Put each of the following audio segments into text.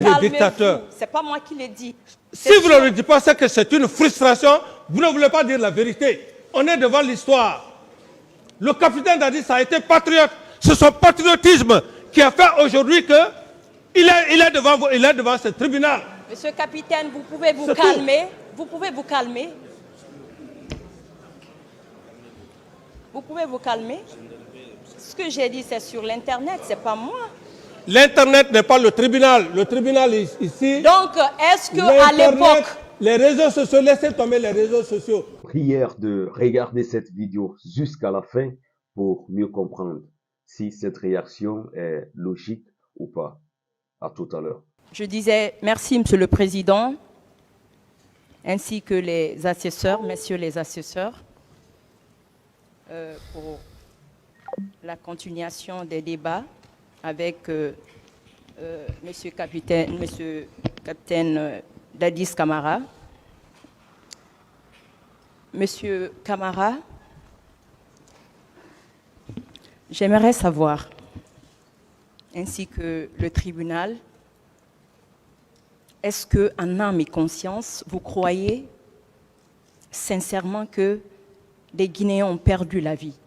Le dictateur. C'est pas moi qui l'ai dit. Si vous ne le dites pas, c'est que c'est une frustration. Vous ne voulez pas dire la vérité. On est devant l'histoire. Le capitaine Dadis a été patriote. C'est son patriotisme qui a fait aujourd'hui qu'il est devant ce tribunal. Monsieur le capitaine, vous pouvez vous calmer. Vous pouvez vous calmer. Vous pouvez vous calmer. Ce que j'ai dit, c'est sur l'Internet, c'est pas moi. L'Internet n'est pas le tribunal. Le tribunal est ici. Donc, est-ce qu'à l'époque... Les réseaux sociaux, laissez tomber les réseaux sociaux. Prière de regarder cette vidéo jusqu'à la fin pour mieux comprendre si cette réaction est logique ou pas. À tout à l'heure. Je disais merci, Monsieur le Président, ainsi que les assesseurs, messieurs les assesseurs, pour la continuation des débats avec Monsieur Capitaine Dadis Camara. Monsieur Camara, j'aimerais savoir, ainsi que le tribunal, est-ce que, en âme et conscience, vous croyez sincèrement que des Guinéens ont perdu la vie?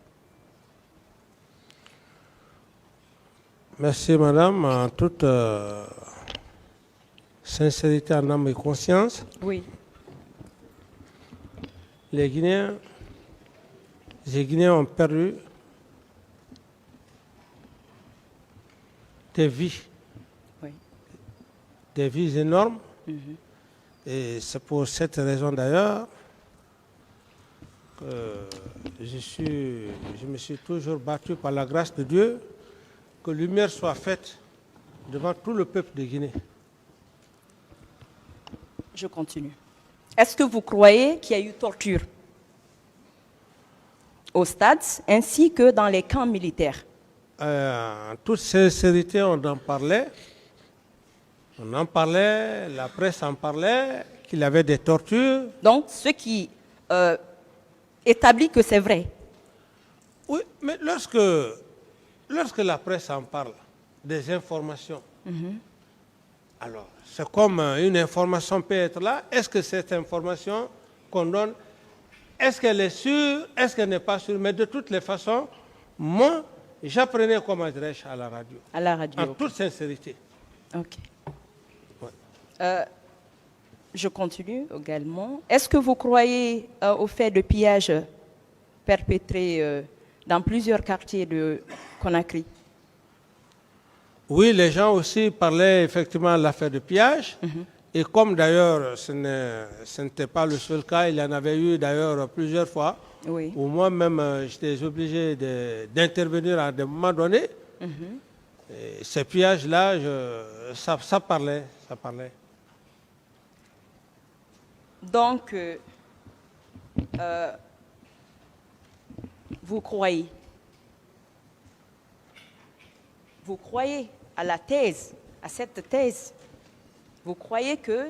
Merci, madame. En toute sincérité, en âme et conscience, oui. Les Guinéens ont perdu des vies. Oui. Des vies énormes. Mm-hmm. Et c'est pour cette raison d'ailleurs que je me suis toujours battu par la grâce de Dieu que lumière soit faite devant tout le peuple de Guinée. Je continue. Est-ce que vous croyez qu'il y a eu torture au stade ainsi que dans les camps militaires? En toute sincérité, on en parlait. On en parlait, la presse en parlait, qu'il y avait des tortures. Donc, ce qui établit que c'est vrai. Oui, mais lorsque la presse en parle, des informations, alors c'est comme une information peut être là. Est-ce que cette information qu'on donne, est-ce qu'elle est sûre, est-ce qu'elle n'est pas sûre? Mais de toutes les façons, moi, j'apprenais comment dirais-je à la radio. À la radio. En toute sincérité. Ok. Ouais. Je continue également. Est-ce que vous croyez au fait de pillage perpétré dans plusieurs quartiers de Conakry? Oui, les gens aussi parlaient effectivement de l'affaire de pillage. Et comme d'ailleurs ce n'était pas le seul cas, il y en avait eu d'ailleurs plusieurs fois, oui. où moi-même j'étais obligé d'intervenir à des moments donnés. Et ces pillages-là, ça parlait. Donc, vous croyez à la thèse, à cette thèse? Vous croyez que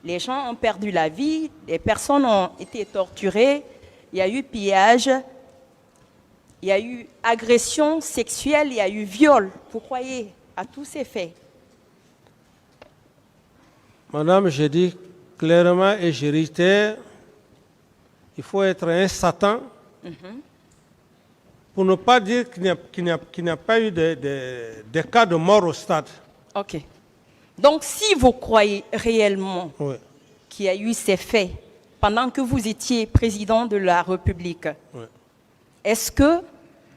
les gens ont perdu la vie, des personnes ont été torturées, il y a eu pillage, il y a eu agression sexuelle, il y a eu viol. Vous croyez à tous ces faits? Madame, j'ai dit clairement et je réitère, il faut être un Satan pour ne pas dire qu'il n'y a pas eu de cas de mort au stade. Ok. Donc, si vous croyez réellement oui. qu'il y a eu ces faits pendant que vous étiez président de la République, oui. Est-ce que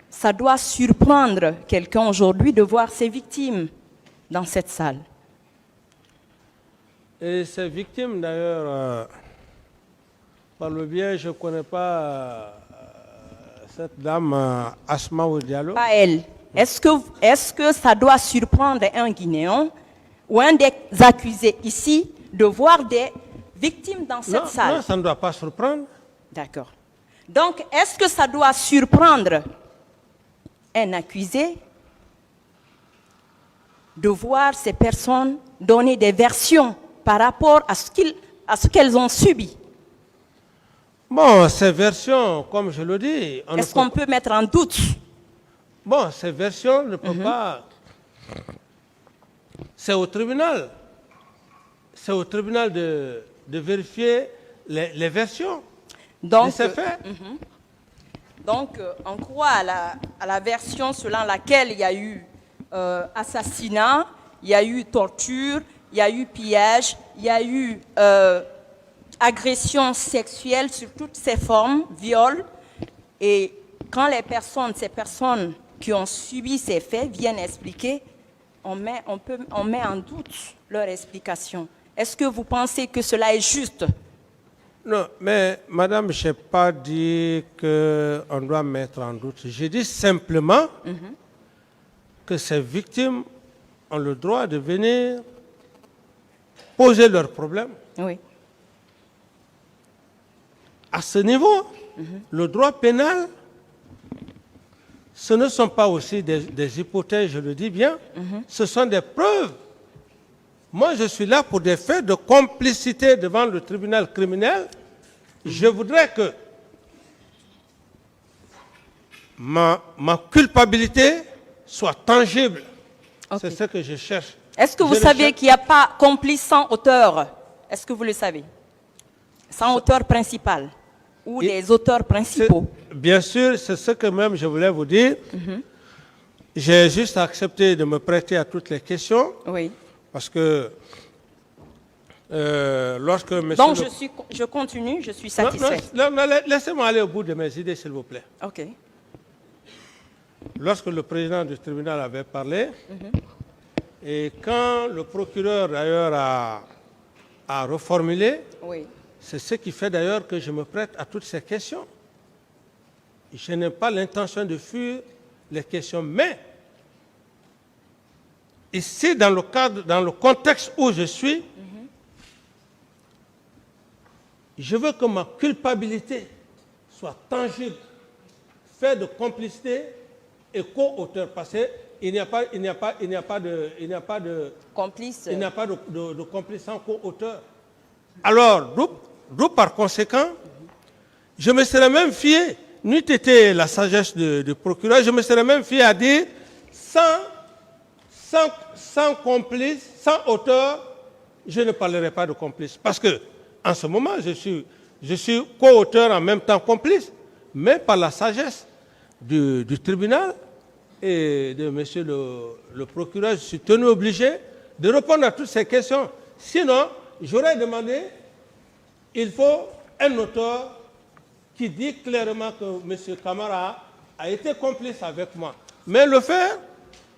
ça doit surprendre quelqu'un aujourd'hui de voir ses victimes dans cette salle? Et ces victimes, d'ailleurs, par le biais, je ne connais pas cette dame, Asma Diallo. Pas elle. Est-ce que ça doit surprendre un Guinéen ou un des accusés ici de voir des victimes dans cette salle? Non, ça ne doit pas surprendre. D'accord. Donc, est-ce que ça doit surprendre un accusé de voir ces personnes donner des versions par rapport à ce qu'elles ont subi? Bon, ces versions, comme je le dis... Est-ce qu'on peut mettre en doute? Bon, ces versions ne peuvent pas... C'est au tribunal c'est au tribunal de vérifier les versions de Donc, ces faits. Donc, on croit à la version selon laquelle il y a eu assassinat, il y a eu torture, il y a eu pillage, il y a eu agression sexuelle sur toutes ses formes, viol. Et quand ces personnes qui ont subi ces faits viennent expliquer, on met en doute leur explication. Est-ce que vous pensez que cela est juste? Non, mais madame, je n'ai pas dit qu'on doit mettre en doute. J'ai dit simplement que ces victimes ont le droit de venir poser leurs problèmes. Oui. À ce niveau, le droit pénal, ce ne sont pas aussi des hypothèses, je le dis bien, ce sont des preuves. Moi, je suis là pour des faits de complicité devant le tribunal criminel. Je voudrais que ma culpabilité soit tangible. Ok. C'est ce que je cherche. Est-ce que vous Je savez cherche- qu'il n'y a pas complice sans auteur? Est-ce que vous le savez? Sans auteur principal ou Et- les auteurs principaux? Bien sûr, c'est ce que même je voulais vous dire. J'ai juste accepté de me prêter à toutes les questions Oui. parce que lorsque monsieur... Donc, le- je continue, je suis Non, satisfait. non, laissez-moi aller au bout de mes idées, s'il vous plaît. OK. Lorsque le président du tribunal avait parlé, et quand le procureur d'ailleurs a reformulé, Oui. c'est ce qui fait d'ailleurs que je me prête à toutes ces questions. Je n'ai pas l'intention de fuir les questions, mais ici, dans le contexte où je suis, je veux que ma culpabilité soit tangible, fait de complicité et co-auteur, parce qu'il n'y a pas de Complice. de complice sans co-auteur. Alors, d'où par conséquent, je me serais même fié, n'eût été la sagesse du procureur, je me serais même fié à dire sans complice, sans auteur, je ne parlerai pas de complice. Parce que, en ce moment, je suis co-auteur en même temps complice, mais par la sagesse du tribunal et de monsieur le procureur, je suis tenu obligé de répondre à toutes ces questions. Sinon, j'aurais demandé, il faut un auteur qui dit clairement que M. Camara a été complice avec moi. Mais le faire,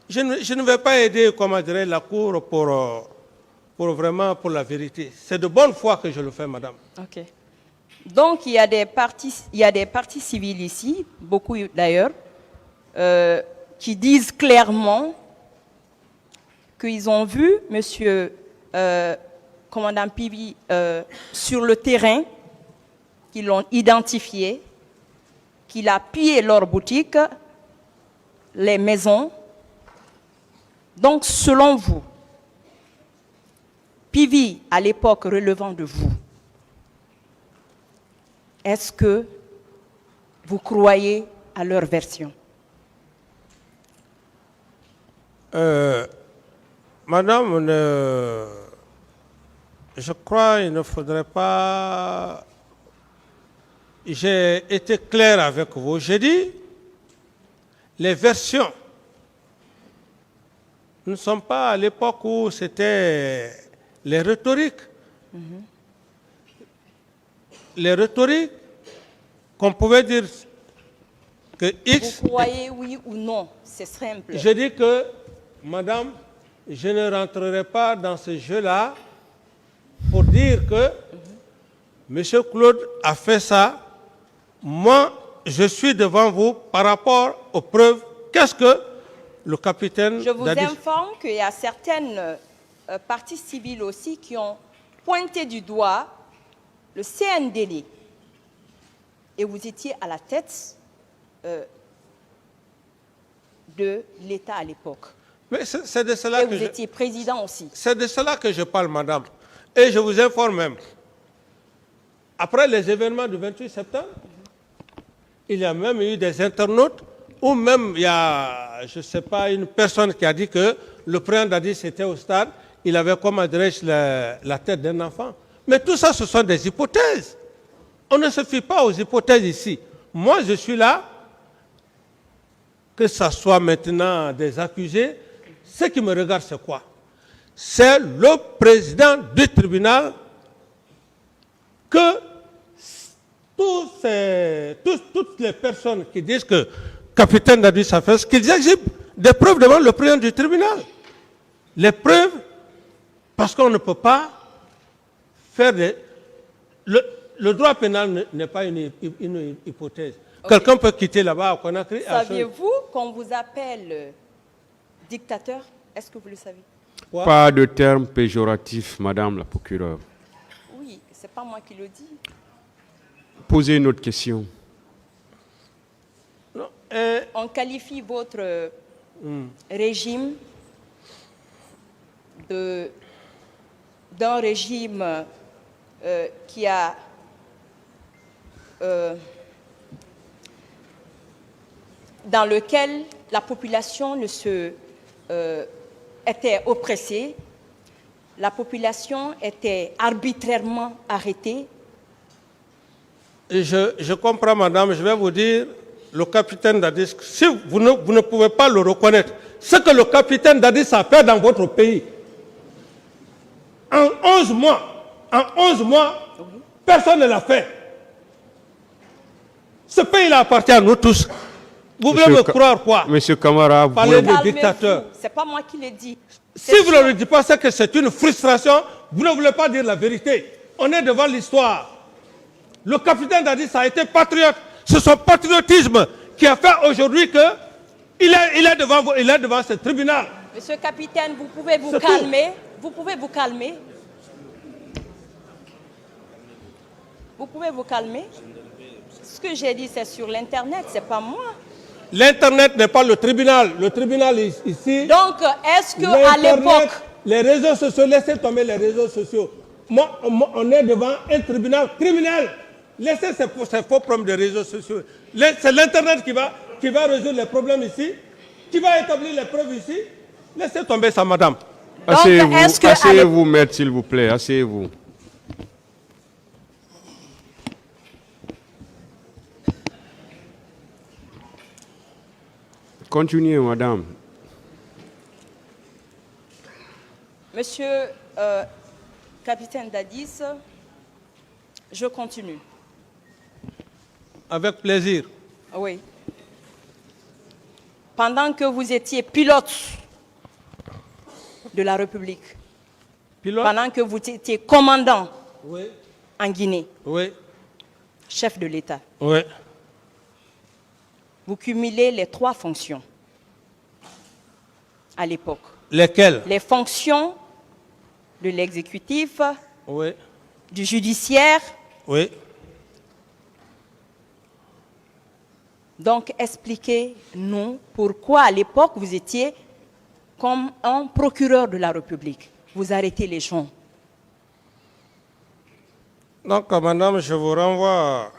je ne vais pas aider, comment dirais, la Cour pour vraiment pour la vérité. C'est de bonne foi que je le fais, madame. OK. Donc, il y a des partis civils ici, beaucoup d'ailleurs, qui disent clairement qu'ils ont vu M. Commandant Pivi sur le terrain, qu'ils l'ont identifié, qu'il a pillé leurs boutiques, les maisons. Donc, selon vous, Pivi, à l'époque relevant de vous, est-ce que vous croyez à leur version? Madame, je crois qu'il ne faudrait pas... J'ai été clair avec vous. J'ai dit, les versions ne sont pas à l'époque où c'était les rhétoriques. Les rhétoriques qu'on pouvait dire que X... Vous croyez oui ou non? C'est simple. Je dis que, madame, je ne rentrerai pas dans ce jeu-là pour dire que M. Claude a fait ça. Moi, je suis devant vous par rapport aux preuves. Qu'est-ce que le capitaine Je vous Dadis... informe qu'il y a certaines parties civiles aussi qui ont pointé du doigt le CNDD. Et vous étiez à la tête de l'État à l'époque. Mais c'est de cela Et que vous étiez président aussi. C'est de cela que je parle, madame. Et je vous informe même. Après les événements du 28 septembre, il y a même eu des internautes, ou même il y a, je ne sais pas, une personne qui a dit que le président Dadis était au stade, il avait, comment dirais-je, la tête d'un enfant. Mais tout ça, ce sont des hypothèses. On ne se fie pas aux hypothèses ici. Moi, je suis là, que ce soit maintenant des accusés. Ce qui me regarde, c'est quoi? C'est le président du tribunal que toutes les personnes qui disent que capitaine Dadis a fait, qu'ils exhibent des preuves devant le président du tribunal. Les preuves, parce qu'on ne peut pas faire des... Le droit pénal n'est pas une hypothèse. Okay. Quelqu'un peut quitter là-bas à Conakry. Saviez-vous qu'on vous appelle dictateur? Est-ce que vous le savez? Quoi? Pas de terme péjoratif, Madame la procureure. Oui, c'est pas moi qui le dis. Posez une autre question. Non, on qualifie votre régime d'un régime qui a dans lequel la population était oppressée, la population était arbitrairement arrêtée. Et je comprends, madame, je vais vous dire, le capitaine Dadis, si vous ne pouvez pas le reconnaître, ce que le capitaine Dadis a fait dans votre pays, en 11 mois, oui. Personne ne l'a fait. Ce pays-là appartient à nous tous. Vous voulez me croire quoi? Monsieur Camara, vous parlez de dictateur. C'est pas moi qui l'ai dit. Si vous ne le dites pas, c'est que c'est une frustration. Vous ne voulez pas dire la vérité. On est devant l'histoire. Le capitaine Dadis a été patriote. C'est son patriotisme qui a fait aujourd'hui qu'il est devant ce tribunal. Monsieur le capitaine, vous pouvez vous calmer. Vous pouvez vous calmer. Vous pouvez vous calmer. Ce que j'ai dit, c'est sur l'Internet, c'est pas moi. L'Internet n'est pas le tribunal. Le tribunal est ici. Donc, est-ce qu'à l'époque... Les réseaux sociaux, laissez tomber les réseaux sociaux. On est devant un tribunal criminel. Laissez ces faux problèmes des réseaux sociaux. C'est l'Internet qui va résoudre les problèmes ici, qui va établir les preuves ici. Laissez tomber ça, madame. Asseyez-vous, maître, s'il vous plaît. Asseyez-vous. Continuez, madame. Monsieur capitaine Dadis, je continue. Avec plaisir. Oui. Pendant que vous étiez pilote de la République, pendant que vous étiez commandant oui. En Guinée, oui. Chef de l'État, oui. Vous cumulez les 3 fonctions à l'époque. Lesquelles? Les fonctions de l'exécutif, oui. Du judiciaire. Oui. Donc, expliquez-nous pourquoi à l'époque vous étiez comme un procureur de la République. Vous arrêtez les gens. Donc, madame, je vous renvoie...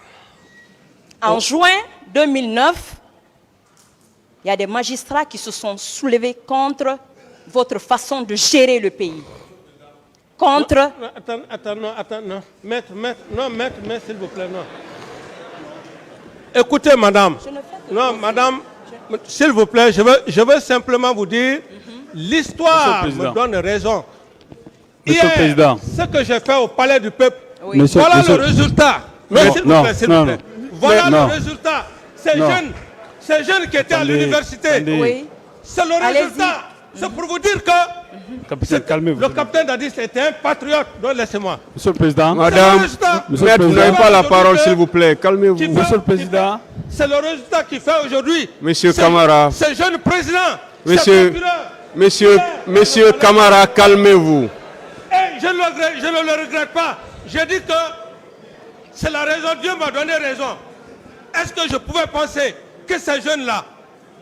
En juin 2009, il y a des magistrats qui se sont soulevés contre votre façon de gérer le pays. Contre... Non, maître, s'il vous plaît, non. Écoutez, madame. Non, madame, s'il vous plaît, je veux simplement vous dire, l'histoire me donne raison. Monsieur le Président. Ce que j'ai fait au Palais du Peuple, oui. Voilà le résultat. S'il vous plaît. Voilà le résultat. Ces jeunes qui étaient à l'université, oui. C'est le résultat. C'est pour vous dire que capitaine, calmez-vous. Le capitaine Dadis était un patriote. Donc laissez-moi. Monsieur le Président. Madame, vous n'avez pas la parole, s'il vous plaît. Calmez-vous. Monsieur le Président. C'est le résultat qui fait aujourd'hui. Monsieur Camara. Ce jeune président. Monsieur Camara, calmez-vous. Je ne le regrette pas. J'ai dit que c'est la raison. Dieu m'a donné raison. Est-ce que je pouvais penser que ces jeunes-là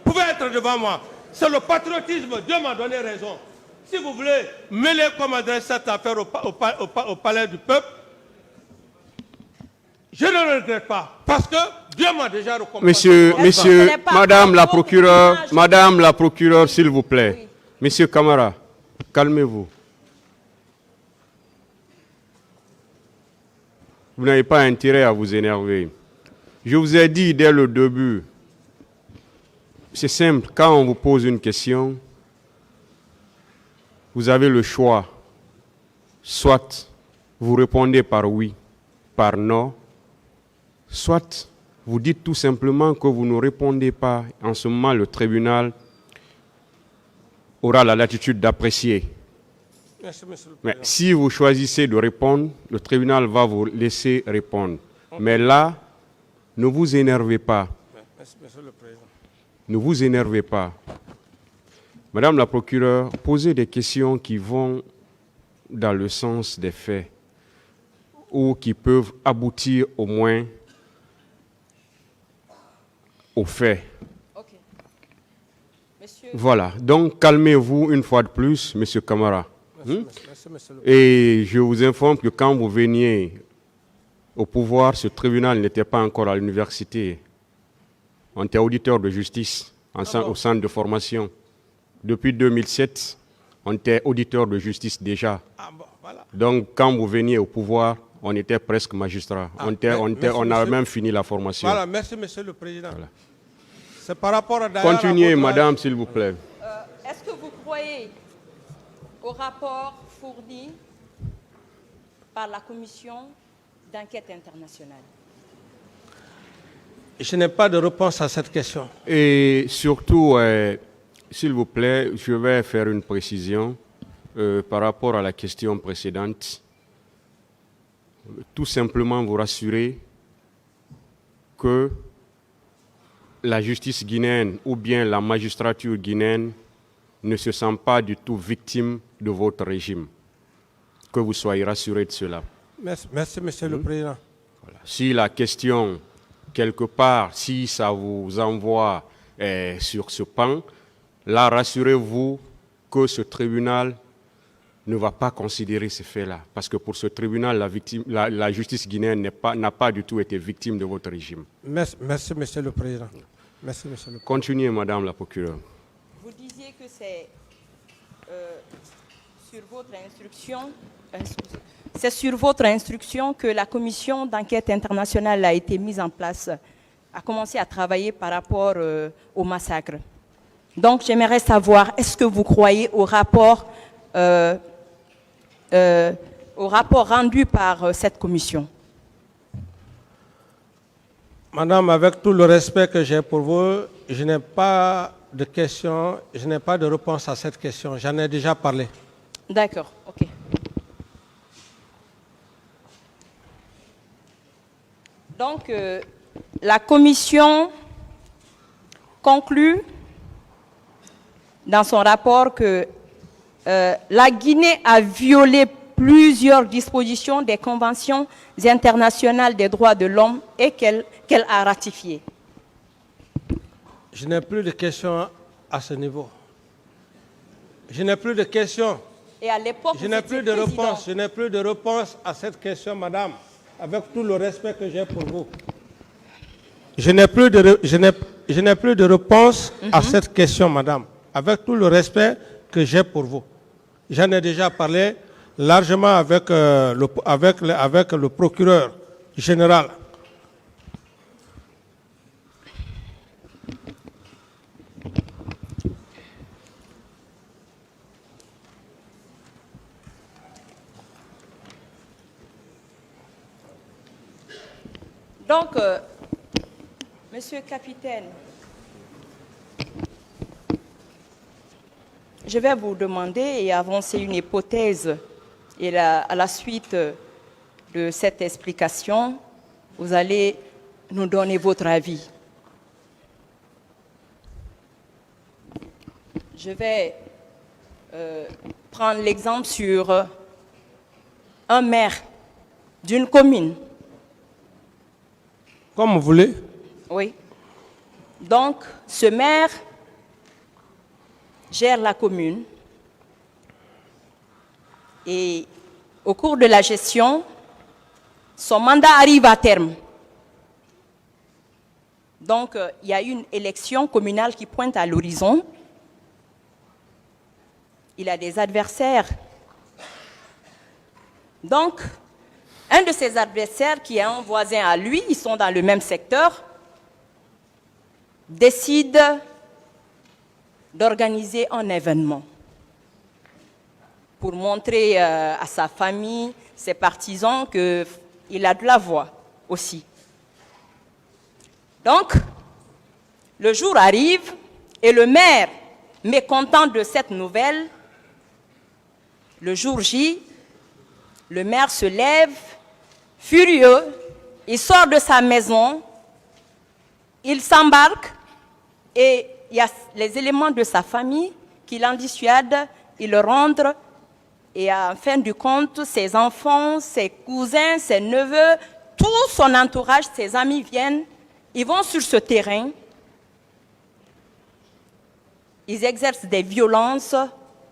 pouvaient être devant moi? C'est le patriotisme. Dieu m'a donné raison. Si vous voulez mêler comme adresse cette affaire au Palais du Peuple, je ne le regrette pas. Parce que Dieu m'a déjà recompensé. Madame la procureure, s'il vous plaît. Oui. Monsieur Camara, calmez-vous. Vous n'avez pas intérêt à vous énerver. Je vous ai dit dès le début, c'est simple, quand on vous pose une question, vous avez le choix. Soit vous répondez par oui, par non, soit vous dites tout simplement que vous ne répondez pas. En ce moment, le tribunal aura la latitude d'apprécier. Merci, monsieur le Mais président. si vous choisissez de répondre, le tribunal va vous laisser répondre. Mais là, ne vous énervez pas. Merci, monsieur le président. Ne vous énervez pas. Madame la procureure, posez des questions qui vont dans le sens des faits ou qui peuvent aboutir au moins aux faits. Ok. Monsieur, Voilà. Donc, calmez-vous une fois de plus, Monsieur Camara. Merci, monsieur le président. Et je vous informe que quand vous veniez au pouvoir, ce tribunal n'était pas encore à l'université. On était auditeur de justice au centre de formation. Depuis 2007, on était auditeur de justice déjà. Ah bon, voilà. Donc, quand vous veniez au pouvoir, on était presque magistrat. Ah, On a même fini la formation. Voilà, merci, monsieur le président. Voilà. C'est par rapport à d'ailleurs, Continuez, à votre- madame, s'il vous plaît. est-ce que vous croyez au rapport fourni par la commission d'enquête internationale? Je n'ai pas de réponse à cette question. Et surtout, s'il vous plaît, je vais faire une précision par rapport à la question précédente. Tout simplement vous rassurer que la justice guinéenne ou bien la magistrature guinéenne ne se sent pas du tout victime de votre régime. Que vous soyez rassurés de cela. Merci, monsieur le président. Si la question, quelque part, si ça vous envoie sur ce pan, là, rassurez-vous que ce tribunal ne va pas considérer ces faits-là. Parce que pour ce tribunal, la justice guinéenne n'a pas du tout été victime de votre régime. Merci, monsieur le président. Merci, monsieur le président. Continuez, madame la procureure. Vous disiez que c'est sur votre instruction, c'est sur votre instruction que la commission d'enquête internationale a été mise en place, a commencé à travailler par rapport au massacre. Donc, j'aimerais savoir, est-ce que vous croyez au rapport rendu par cette commission? Madame, avec tout le respect que j'ai pour vous, je n'ai pas de question, je n'ai pas de réponse à cette question. J'en ai déjà parlé. D'accord, ok. Donc, la commission conclut dans son rapport que la Guinée a violé plusieurs dispositions des conventions internationales des droits de l'homme et qu'elle a ratifiées. Je n'ai plus de questions à ce niveau. Je n'ai plus de questions. Et à l'époque, Je n'ai vous plus étiez de président. réponse. Je n'ai plus de réponse à cette question, madame, avec tout le respect que j'ai pour vous. Je n'ai plus de réponse à cette question, madame, avec tout le respect que j'ai pour vous. J'en ai déjà parlé largement avec le procureur général. Donc, monsieur le capitaine, je vais vous demander et avancer une hypothèse. Et à la suite de cette explication, vous allez nous donner votre avis. Je vais prendre l'exemple sur un maire d'une commune. Comme vous voulez. Oui. Donc, ce maire gère la commune et au cours de la gestion, son mandat arrive à terme. Donc, il y a une élection communale qui pointe à l'horizon. Il a des adversaires. Donc, Un de ses adversaires, qui est un voisin à lui, ils sont dans le même secteur, décide d'organiser un événement pour montrer à sa famille, ses partisans, qu'il a de la voix aussi. Donc, le jour arrive et le maire, mécontent de cette nouvelle, le jour J, le maire se lève, furieux, il sort de sa maison, il s'embarque et il y a les éléments de sa famille qui l'en dissuadent, ils le rendent et en fin du compte, ses enfants, ses cousins, ses neveux, tout son entourage, ses amis viennent, ils vont sur ce terrain, ils exercent des violences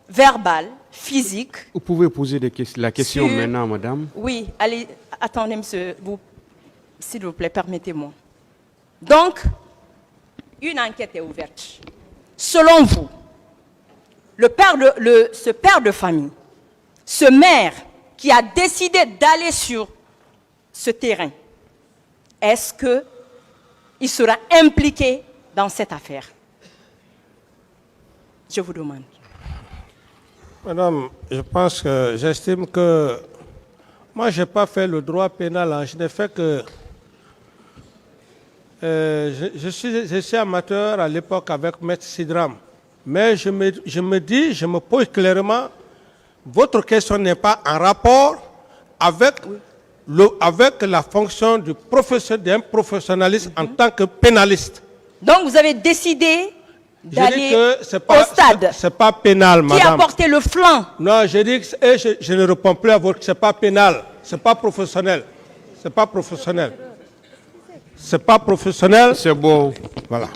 verbales, physiques. Vous pouvez poser la question Sur- maintenant, madame. Oui, allez, attendez, monsieur, s'il vous plaît, permettez-moi. Donc, une enquête est ouverte. Selon vous, ce père de famille, ce maire qui a décidé d'aller sur ce terrain, est-ce qu'il sera impliqué dans cette affaire? Je vous demande. Madame, j'estime que moi, je n'ai pas fait le droit pénal, hein. Je n'ai fait que... je suis amateur à l'époque avec Maître Sidram. Mais je me pose clairement, votre question n'est pas en rapport avec, avec la fonction d'un professionnaliste en tant que pénaliste. Donc, vous avez décidé Je dis d'aller que c'est au stade. c'est pas pénal, Qui a madame. porté le flanc? Non, je dis que je ne réponds plus à votre... C'est pas pénal, c'est pas professionnel. C'est pas professionnel. C'est pas professionnel. C'est bon. Voilà.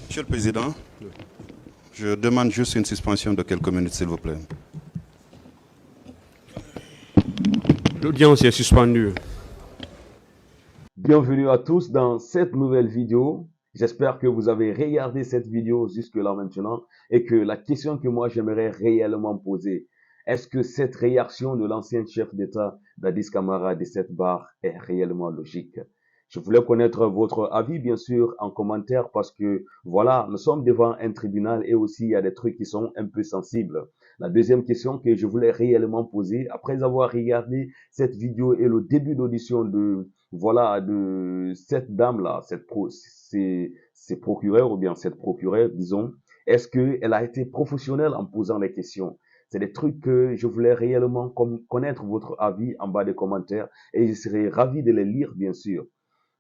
Monsieur le Président, je demande juste une suspension de quelques minutes, s'il vous plaît. L'audience est suspendue. Bienvenue à tous dans cette nouvelle vidéo. J'espère que vous avez regardé cette vidéo jusque-là maintenant et que la question que moi j'aimerais réellement poser, est-ce que cette réaction de l'ancien chef d'État Dadis Camara de cette barre est réellement logique? Je voulais connaître votre avis, bien sûr, en commentaire parce que, voilà, nous sommes devant un tribunal et aussi il y a des trucs qui sont un peu sensibles. La deuxième question que je voulais réellement poser, après avoir regardé cette vidéo et le début d'audition de cette dame-là, ces procureurs ou bien cette procureure, disons, est-ce qu'elle a été professionnelle en posant les questions? C'est des trucs que je voulais réellement connaître votre avis en bas des commentaires et je serais ravi de les lire, bien sûr.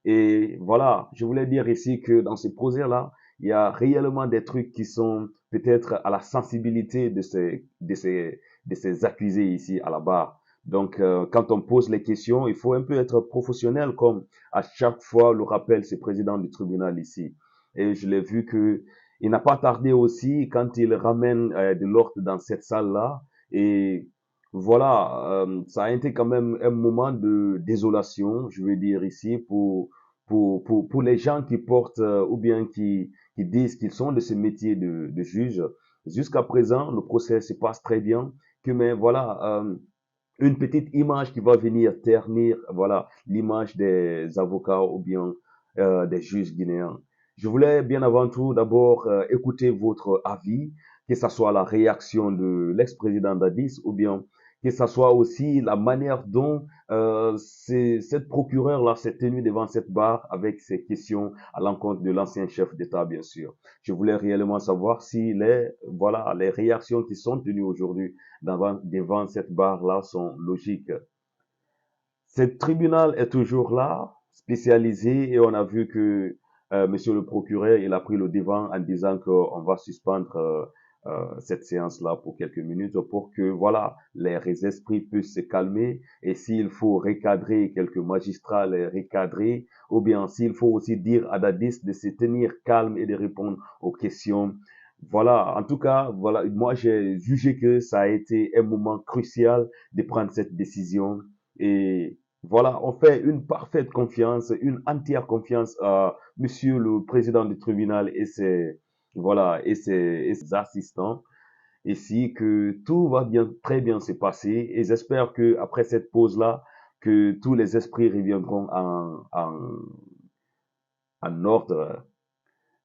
Et voilà, je voulais dire ici que dans ces procès-là, il y a réellement des trucs qui sont peut-être à la sensibilité de ces accusés ici à la barre. Donc, quand on pose les questions, il faut un peu être professionnel, comme à chaque fois le rappelle ce président du tribunal ici. Et je l'ai vu que il n'a pas tardé aussi quand il ramène de l'ordre dans cette salle-là. Et voilà, ça a été quand même un moment de désolation, je veux dire ici, pour les gens qui portent ou bien qui disent qu'ils sont de ce métier de juge. Jusqu'à présent, le procès se passe très bien, mais voilà, une petite image qui va venir ternir, voilà, l'image des avocats ou bien des juges guinéens. Je voulais bien avant tout d'abord écouter votre avis, que ce soit la réaction de l'ex-président Dadis ou bien que ce soit aussi la manière dont cette procureure-là s'est tenue devant cette barre avec ses questions à l'encontre de l'ancien chef d'État, bien sûr. Je voulais réellement savoir si les réactions qui sont tenues aujourd'hui devant cette barre-là sont logiques. Ce tribunal est toujours là, spécialisé, et on a vu que monsieur le procureur, il a pris le devant en disant qu'on va suspendre cette séance-là pour quelques minutes pour que, voilà, les esprits puissent se calmer et s'il faut recadrer quelques magistrats, les recadrer, ou bien s'il faut aussi dire à Dadis de se tenir calme et de répondre aux questions. Voilà, en tout cas, voilà, moi j'ai jugé que ça a été un moment crucial de prendre cette décision et voilà, on fait une parfaite confiance, une entière confiance à monsieur le président du tribunal et ses assistants ici que tout va très bien se passer et j'espère que après cette pause-là, que tous les esprits reviendront en ordre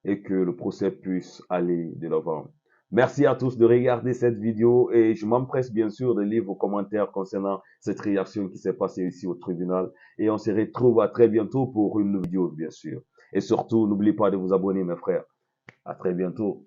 et que le procès puisse aller de l'avant. Merci à tous de regarder cette vidéo et je m'empresse bien sûr de lire vos commentaires concernant cette réaction qui s'est passée ici au tribunal et on se retrouve à très bientôt pour une nouvelle vidéo bien sûr. Et surtout, n'oubliez pas de vous abonner mes frères. À très bientôt.